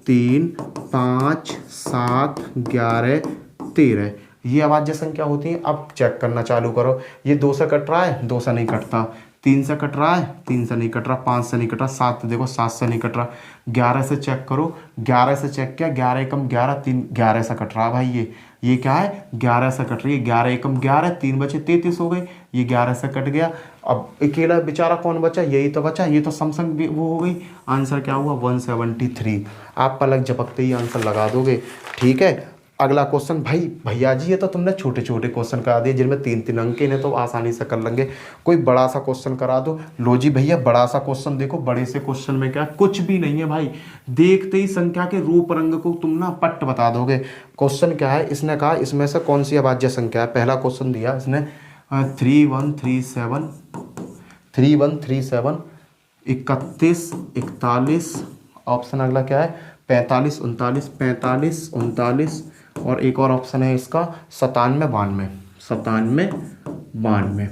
3 5 7 11 13। ये अभाज्य संख्या होती है। अब चेक करना चालू करो। ये 2 से कट रहा है, 2 से नहीं कटता। 3 से कट रहा है, 3 से नहीं कट रहा। 5 से नहीं कट रहा। 7 देखो 7 से नहीं कट रहा। 11 से चेक करो, 11 से चेक किया, 11 एकम 11 3, 11 से कट रहा है भाई। ये क्या है? 11 से कट रही है। 11 एकम 11, 3 बचे 33 हो गए। ये 11 से कट गया। अब अकेला बेचारा कौन बचा? यही तो बचा। ये तो समसंग वो हो गई। आंसर क्या हुआ? 173। आप पलक झपकते ही आंसर लगा दोगे। ठीक है, अगला क्वेश्चन। भाई भैया जी ये तो तुमने छोटे छोटे क्वेश्चन करा दिए जिनमें 3 अंक के, इन्हें तो आसानी से कर लेंगे। कोई बड़ा सा क्वेश्चन करा दो। लो जी भैया बड़ा सा क्वेश्चन देखो। बड़े से क्वेश्चन में क्या कुछ भी नहीं है भाई, देखते ही संख्या के रूप रंग को तुम ना पट बता दोगे। क्वेश्चन क्या है? इसने कहा इसमें से कौन सी अभाज्य संख्या है। पहला क्वेश्चन दिया इसने 3137 3137 31 41। ऑप्शन अगला क्या है? 45 39 45 39 और एक और ऑप्शन है इसका 97 92 92।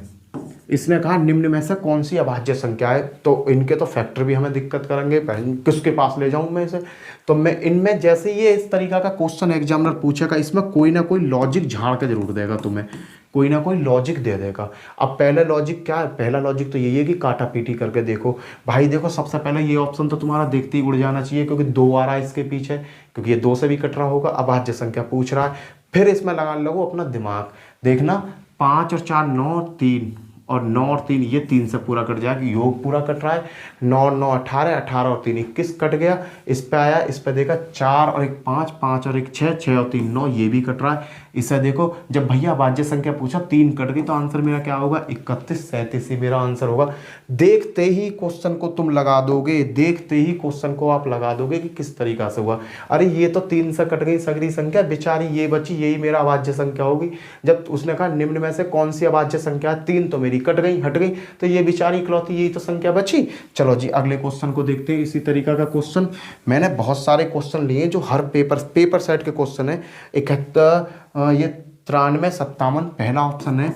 इसने कहा निम्न में से कौन सी अभाज्य संख्या है। तो इनके तो फैक्टर भी हमें दिक्कत करेंगे, किसके पास ले जाऊं मैं इसे। तो मैं इनमें जैसे ये इस तरीका का क्वेश्चन एग्जामिनर पूछेगा, इसमें कोई ना कोई लॉजिक झाड़ के जरूर देगा तुम्हें, कोई ना कोई लॉजिक दे देगा। अब पहला लॉजिक क्या है? पहला लॉजिक तो यही है कि काटा पीटी करके देखो। भाई देखो सबसे पहले ये ऑप्शन तो तुम्हारा देखते ही उड़ जाना चाहिए क्योंकि 2 आ रहा है इसके पीछे, क्योंकि ये 2 से भी कट रहा होगा। अभाज्य संख्या पूछ रहा है। फिर इसमें लगा लो अपना दिमाग। देखना 5 और 4 9 3 और 9 और 3, ये 3 से पूरा कट जाएगा, योग पूरा कट रहा है। 9 9 18 18 और 3 21 कट गया। इस पे आया, इस पे देखा 4 और 1 5 5 और 1 6 6 और 3 9, ये भी कट रहा है। इसे देखो, जब भैया अभाज्य संख्या पूछा 3 कट गई तो आंसर मेरा क्या होगा 31, 37 ही मेरा आंसर होगा। देखते ही क्वेश्चन को तुम लगा दोगे, देखते ही क्वेश्चन को आप लगा दोगे कि किस तरीका से हुआ। अरे ये तो 3 से कट गई सगरी संख्या, बेचारी ये बची, यही मेरा अभाज्य संख्या होगी। जब उसने कहा निम्न में से कौन सी अभाज्य संख्या है, 3 तो मेरी कट गई, हट गई, तो ये बेचारी इकलौती यही तो संख्या बची। चलो जी अगले क्वेश्चन को देखते हैं। इसी तरीका का क्वेश्चन मैंने बहुत सारे क्वेश्चन लिए जो हर पेपर सेट के क्वेश्चन है। 71, ये 93, 57 पहला ऑप्शन है।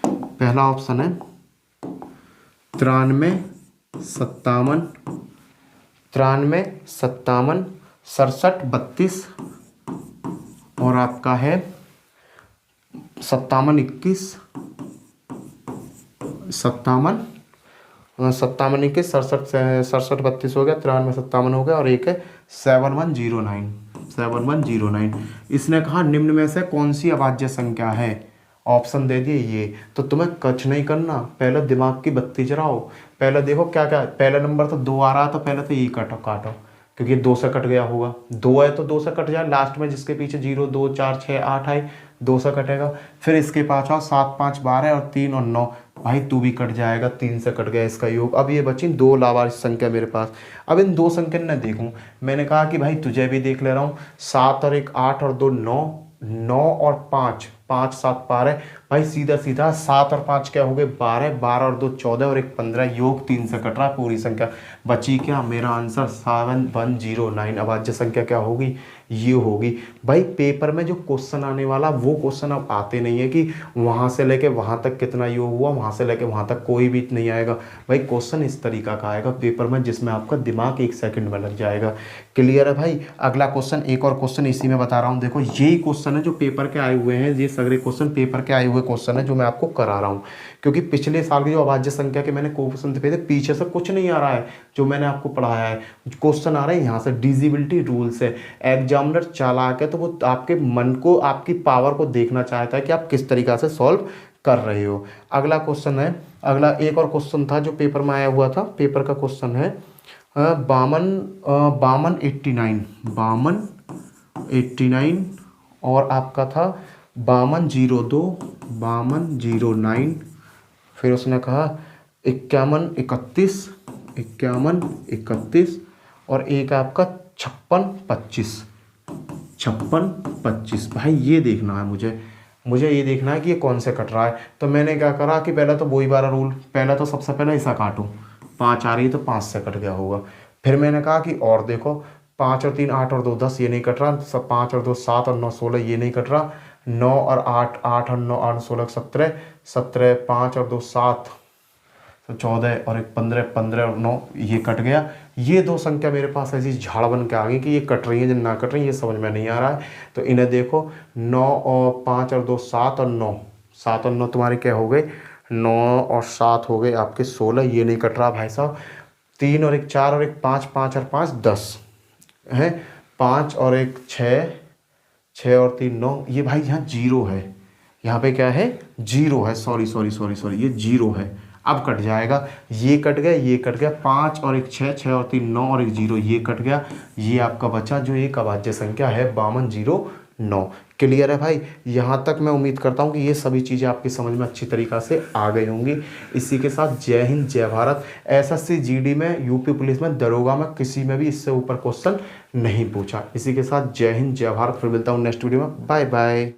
पहला ऑप्शन है 93, 57, 93, 57, 67, 32 और आपका है 57, 21, 57, 57, 21, 67, 32 हो गया, 93, 57 हो गया और एक है 7109, 7109। इसने कहा निम्न में से कौन सी अभाज्य संख्या है, ऑप्शन दे दिए ये। तो तुम्हें कुछ नहीं करना, पहले दिमाग की बत्ती जलाओ, पहले देखो क्या क्या। पहला नंबर तो 2 आ रहा है तो पहले तो ये काटो क्योंकि 2 से कट गया होगा, 2 है तो 2 से कट जाए, लास्ट में जिसके पीछे 0, 2, 4, 6, 8 आए 2 से कटेगा। फिर इसके पास आओ 7, 5, 12 और 3 और 9, भाई तू भी कट जाएगा, 3 से कट गया इसका योग। अब ये बची 2 लावारिस संख्या मेरे पास। अब इन 2 संख्या न देखूं, मैंने कहा कि भाई तुझे भी देख ले रहा हूँ। 7 और 1 8 और 2 9, 9 और 5, 5, 7 12, भाई सीधा सीधा 7 और 5 क्या हो गए 12, 12 और 2 14 और 1 15, योग 3 से कट रहा है पूरी संख्या। बची क्या, मेरा आंसर 7109 अभाज्य संख्या क्या होगी, ये होगी। भाई पेपर में जो क्वेश्चन आने वाला वो क्वेश्चन अब आते नहीं है कि वहाँ से लेके वहाँ तक कितना योग हुआ, वहाँ से लेके वहाँ तक कोई भी नहीं आएगा। भाई क्वेश्चन इस तरीका का आएगा पेपर में जिसमें आपका दिमाग 1 सेकंड में लग जाएगा। क्लियर है भाई। अगला क्वेश्चन, एक और क्वेश्चन इसी में बता रहा हूँ। देखो यही क्वेश्चन है जो पेपर के आए हुए हैं, ये सगरे क्वेश्चन पेपर के आए हुए क्वेश्चन है जो मैं आपको करा रहा हूँ। क्योंकि पिछले साल की जो अभाज्य संख्या के मैंने क्वेश्चन थे पीछे से कुछ नहीं आ रहा है, जो मैंने आपको पढ़ाया है क्वेश्चन आ रहे हैं यहाँ से, डिजिबिलिटी रूल से। एग्जामिनर चालाक है तो वो आपके मन को, आपकी पावर को देखना चाहता है कि आप किस तरीका से सॉल्व कर रहे हो। अगला क्वेश्चन है, अगला एक और क्वेश्चन था जो पेपर में आया हुआ था। पेपर का क्वेश्चन है 52 89 और आपका था 5202 5209। फिर उसने कहा 51 31 और एक आपका 56 25। भाई ये देखना है मुझे ये देखना है कि ये कौन से कट रहा है। तो मैंने क्या करा कि पहले तो वही वाला रूल, पहले तो सबसे पहले ऐसा काटूं, 5 आ रही है तो 5 से कट गया होगा। फिर मैंने कहा कि और देखो 5 और 3 8 और 2 10 ये नहीं कट रहा, सब 5 और 2 7 और 9 16 ये नहीं कट रहा, 9 और 8 8 और 9 8 16 17 17 5 और 2 7 तो 14 और 1 15 15 और 9 ये कट गया। ये 2 संख्या मेरे पास ऐसी झाड़ बन के आ गई कि ये कट रही है या ना कट रही है ये समझ में नहीं आ रहा है। तो इन्हें देखो 9 और 5 और 2 7 और 9, 7 और 9 तुम्हारे क्या हो गए 9 और 7 हो गए आपके 16, ये नहीं कट रहा भाई साहब। 3 और 1 4 और 1 5 5 और 5 10 है, 5 और 1 6 6 और 3 9, ये भाई यहाँ 0 है, यहाँ पे क्या है 0 है, सॉरी ये 0 है। अब कट जाएगा, ये कट गया 5 और 1 6 6 और 3 9 और 1 0 ये कट गया। ये आपका बचा जो एक अभाज्य संख्या है 5209। क्लियर है भाई। यहाँ तक मैं उम्मीद करता हूँ कि ये सभी चीज़ें आपकी समझ में अच्छी तरीक़ा से आ गई होंगी। इसी के साथ जय हिंद जय भारत। एसएससी जीडी में, यूपी पुलिस में, दरोगा में किसी में भी इससे ऊपर क्वेश्चन नहीं पूछा। इसी के साथ जय हिंद जय भारत। फिर मिलता हूँ नेक्स्ट वीडियो में। Bye bye.